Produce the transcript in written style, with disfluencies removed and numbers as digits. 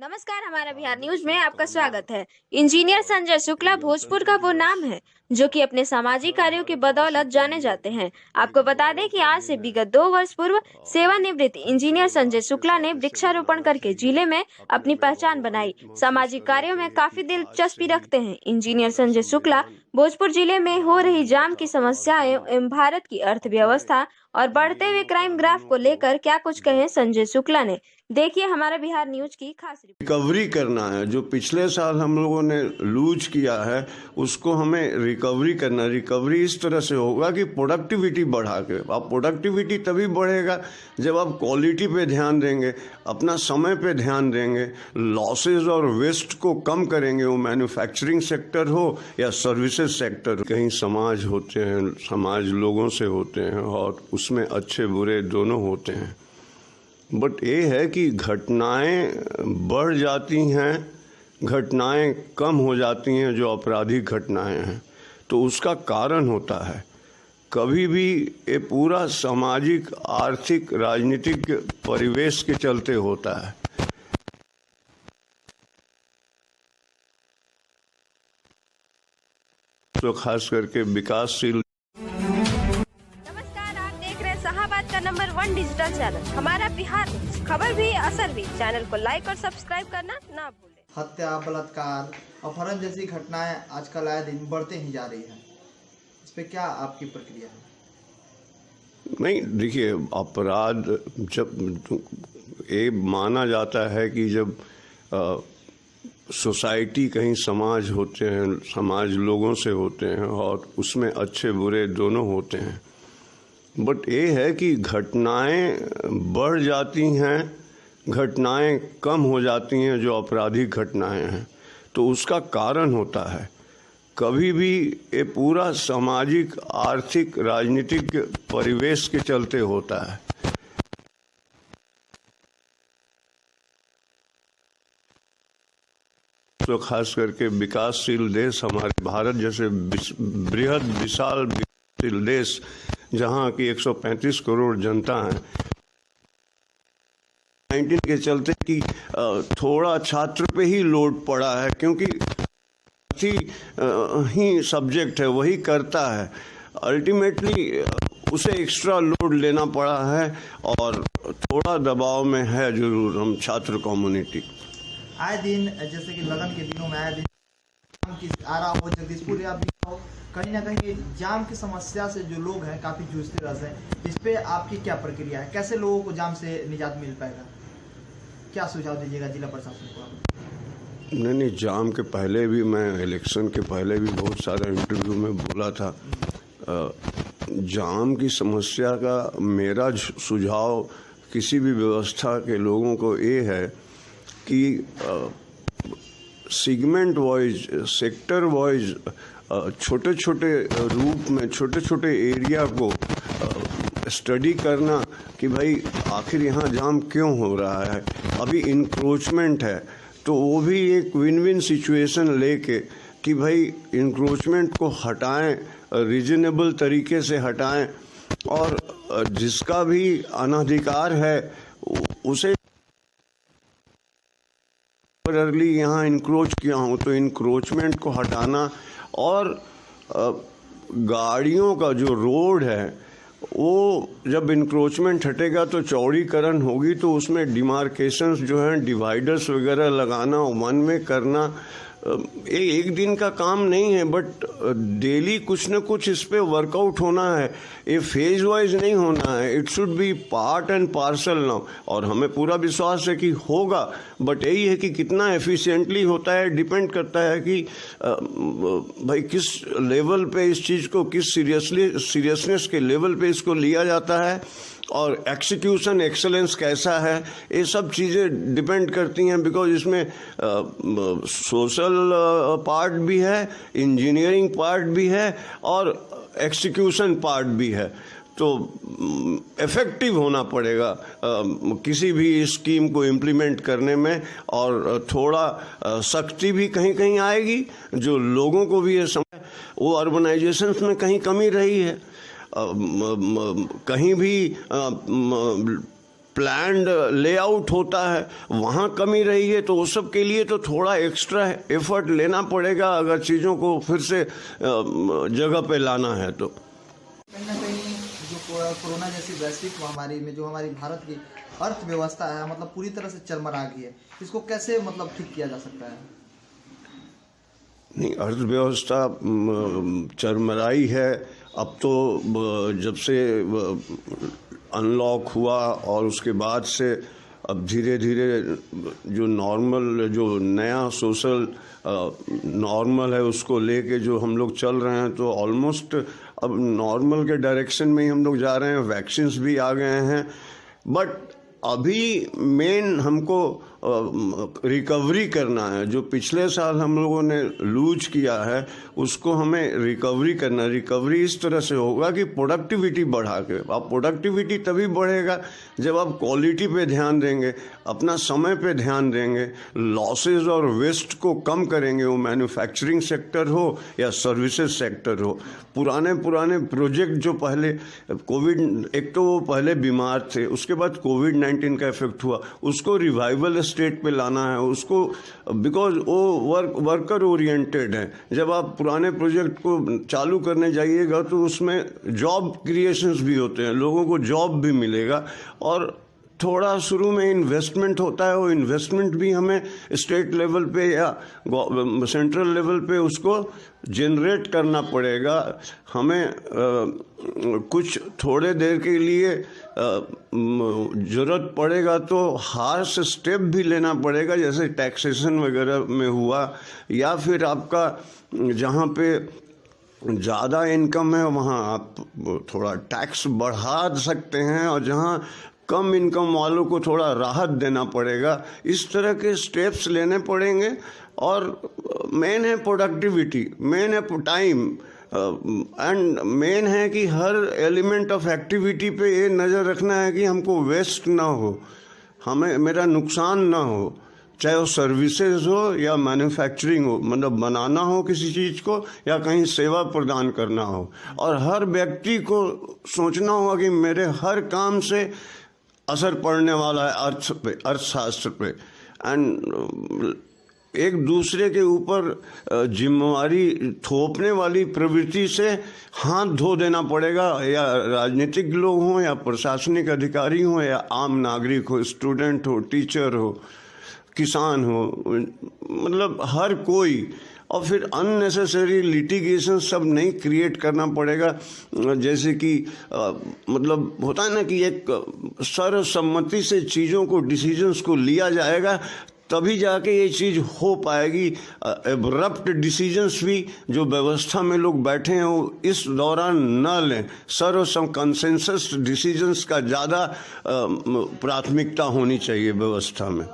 नमस्कार, हमारा बिहार न्यूज में आपका स्वागत है। इंजीनियर संजय शुक्ला भोजपुर का वो नाम है जो कि अपने सामाजिक कार्यों की बदौलत जाने जाते हैं। आपको बता दें कि आज से विगत 2 वर्ष पूर्व सेवानिवृत्त इंजीनियर संजय शुक्ला ने वृक्षारोपण करके जिले में अपनी पहचान बनाई। सामाजिक कार्यों में काफी दिलचस्पी रखते हैं। इंजीनियर संजय शुक्ला भोजपुर जिले में हो रही जाम की समस्याएं एवं भारत की अर्थव्यवस्था और बढ़ते हुए क्राइम ग्राफ को लेकर क्या कुछ कहे संजय शुक्ला ने। देखिए हमारा बिहार न्यूज की खास रिकवरी करना है। जो पिछले साल हम लोगों ने लूज किया है उसको हमें रिकवरी करना है। रिकवरी इस तरह से होगा कि प्रोडक्टिविटी बढ़ा के, आप प्रोडक्टिविटी तभी बढ़ेगा जब आप क्वालिटी पे ध्यान देंगे, अपना समय पे ध्यान देंगे, लॉसेज और वेस्ट को कम करेंगे। वो मैन्युफैक्चरिंग सेक्टर हो या सर्विसेज सेक्टर। कहीं समाज होते हैं, समाज लोगों से होते हैं और उसमें अच्छे बुरे दोनों होते हैं। बट ये है कि घटनाएं बढ़ जाती हैं, घटनाएं कम हो जाती हैं जो आपराधिक घटनाएं हैं। तो उसका कारण होता है कभी भी ये पूरा सामाजिक, आर्थिक, राजनीतिक परिवेश के चलते होता है। तो खास करके विकासशील। शाहबाद का नंबर 1 डिजिटल चैनल हमारा बिहार न्यूज, खबर भी असर भी। चैनल को लाइक और सब्सक्राइब करना ना भूलें। हत्या, बलात्कार, अपहरण जैसी घटनाएं आजकल आए दिन बढ़ते ही जा रही हैं। इस पे क्या आपकी प्रक्रिया है? नहीं, देखिए, अपराध जब ये माना जाता है कि जब सोसाइटी, कहीं समाज होते हैं, समाज लोगों से होते हैं और उसमें अच्छे बुरे दोनों होते हैं। बट ये है कि घटनाएं बढ़ जाती हैं, घटनाएं कम हो जाती हैं जो आपराधिक घटनाएं हैं। तो उसका कारण होता है कभी भी ये पूरा सामाजिक, आर्थिक, राजनीतिक परिवेश के चलते होता है। तो खास करके विकासशील देश, हमारे भारत जैसे बृहद विशाल विकासशील देश जहाँ की 135 करोड़ जनता है, 19 के चलते कि थोड़ा छात्र पे ही लोड पड़ा है, क्योंकि ही सब्जेक्ट है, वही करता है। अल्टीमेटली उसे एक्स्ट्रा लोड लेना पड़ा है और थोड़ा दबाव में है जरूर हम छात्र कम्युनिटी। आए दिन जैसे कि लगन के दिनों में आए दिन आ रहा हो, जगदीशपुर या हो, कहीं ना कहीं जाम की समस्या से जो लोग हैं काफी जूझते रहते हैं। इस पे आपकी क्या प्रक्रिया है? कैसे लोगों को जाम से निजात मिल पाएगा? क्या सुझाव दीजिएगा जिला प्रशासन को? नहीं, जाम के पहले भी, मैं इलेक्शन के पहले भी बहुत सारे इंटरव्यू में बोला था। जाम की समस्या का मेरा सुझाव किसी भी व्यवस्था के लोगों को ये है कि सेगमेंट वाइज, सेक्टर वाइज, छोटे छोटे रूप में, छोटे छोटे एरिया को स्टडी करना कि भाई आखिर यहाँ जाम क्यों हो रहा है। अभी इंक्रोचमेंट है तो वो भी एक विन विन सिचुएशन लेके कि भाई इंक्रोचमेंट को हटाएं, रीजनेबल तरीके से हटाएं, और जिसका भी अनाधिकार है उसे टेम्पररी यहाँ इंक्रोच किया हूँ तो इंक्रोचमेंट को हटाना, और गाड़ियों का जो रोड है वो जब इंक्रोचमेंट हटेगा तो चौड़ीकरण होगी, तो उसमें डिमार्केशंस जो हैं, डिवाइडर्स वगैरह लगाना, वन में करना, ये एक दिन का काम नहीं है। बट डेली कुछ न कुछ इस पे वर्कआउट होना है। ये फेज वाइज नहीं होना है, it should be part and parcel now. और हमें पूरा विश्वास है कि होगा, बट यही है कि कितना एफिशिएंटली होता है, डिपेंड करता है कि भाई किस लेवल पे इस चीज़ को, किस सीरियसनेस के लेवल पे इसको लिया जाता है, और एक्सिक्यूशन एक्सेलेंस कैसा है। ये सब चीज़ें डिपेंड करती हैं, बिकॉज इसमें सोशल पार्ट भी है, इंजीनियरिंग पार्ट भी है और एक्सिक्यूशन पार्ट भी है। तो इफ़ेक्टिव होना पड़ेगा किसी भी स्कीम को इम्प्लीमेंट करने में, और थोड़ा सख्ती भी कहीं कहीं आएगी जो लोगों को भी ये समझ। वो अर्बनाइजेशन में कहीं कमी रही है, कहीं भी प्लान्ड लेआउट होता है वहाँ कमी रही है, तो वो सब के लिए तो थोड़ा एक्स्ट्रा एफर्ट लेना पड़ेगा अगर चीज़ों को फिर से जगह पे लाना है तो। कहीं ना कहीं जो कोरोना जैसी वैश्विक महामारी में जो हमारी भारत की अर्थव्यवस्था है मतलब पूरी तरह से चरमरा गई है, इसको कैसे मतलब ठीक किया जा सकता है? नहीं, अर्थव्यवस्था चरमराई है। अब तो जब से अनलॉक हुआ और उसके बाद से अब धीरे धीरे जो नॉर्मल, जो नया सोशल नॉर्मल है उसको लेके जो हम लोग चल रहे हैं, तो ऑलमोस्ट अब नॉर्मल के डायरेक्शन में ही हम लोग जा रहे हैं। वैक्सीन्स भी आ गए हैं, बट अभी मेन हमको रिकवरी करना है। जो पिछले साल हम लोगों ने लूज किया है उसको हमें रिकवरी करना है। रिकवरी इस तरह से होगा कि प्रोडक्टिविटी बढ़ा के, आप प्रोडक्टिविटी तभी बढ़ेगा जब आप क्वालिटी पे ध्यान देंगे, अपना समय पे ध्यान देंगे, लॉसेस और वेस्ट को कम करेंगे, वो मैन्युफैक्चरिंग सेक्टर हो या सर्विसेज सेक्टर हो। पुराने प्रोजेक्ट जो पहले कोविड, एक तो वो पहले बीमार थे, उसके बाद कोविड-19 का इफेक्ट हुआ, उसको रिवाइवल स्टेट पे लाना है उसको, बिकॉज वो वर्कर ओरिएंटेड है। जब आप पुराने प्रोजेक्ट को चालू करने जाइएगा तो उसमें जॉब क्रिएशंस भी होते हैं, लोगों को जॉब भी मिलेगा, और थोड़ा शुरू में इन्वेस्टमेंट होता है, वो इन्वेस्टमेंट भी हमें स्टेट लेवल पे या सेंट्रल लेवल पे उसको जनरेट करना पड़ेगा। हमें कुछ थोड़े देर के लिए ज़रूरत पड़ेगा तो हार्श स्टेप भी लेना पड़ेगा, जैसे टैक्सेशन वगैरह में हुआ, या फिर आपका जहाँ पे ज़्यादा इनकम है वहाँ आप थोड़ा टैक्स बढ़ा सकते हैं, और जहाँ कम इनकम वालों को थोड़ा राहत देना पड़ेगा। इस तरह के स्टेप्स लेने पड़ेंगे। और मेन है प्रोडक्टिविटी, मेन है टाइम, एंड मेन है कि हर एलिमेंट ऑफ एक्टिविटी पे ये नज़र रखना है कि हमको वेस्ट ना हो, हमें मेरा नुकसान ना हो, चाहे वो सर्विसेज हो या मैन्युफैक्चरिंग हो, मतलब बनाना हो किसी चीज़ को या कहीं सेवा प्रदान करना हो। और हर व्यक्ति को सोचना होगा कि मेरे हर काम से असर पड़ने वाला है अर्थ पे, अर्थशास्त्र पे, एंड एक दूसरे के ऊपर जिम्मेवारी थोपने वाली प्रवृत्ति से हाथ धो देना पड़ेगा, या राजनीतिक लोग हों या प्रशासनिक अधिकारी हों या आम नागरिक हो, स्टूडेंट हो, टीचर हो, किसान हो, मतलब हर कोई। और फिर अननेसेसरी लिटिगेशन सब नहीं क्रिएट करना पड़ेगा। जैसे कि मतलब होता है ना कि एक सर्वसम्मति से चीज़ों को, डिसीजंस को लिया जाएगा, तभी जाके ये चीज़ हो पाएगी। एब्रप्ट डिसीजंस भी जो व्यवस्था में लोग बैठे हैं वो इस दौरान न लें। कंसेंसस डिसीजंस का ज़्यादा प्राथमिकता होनी चाहिए व्यवस्था में।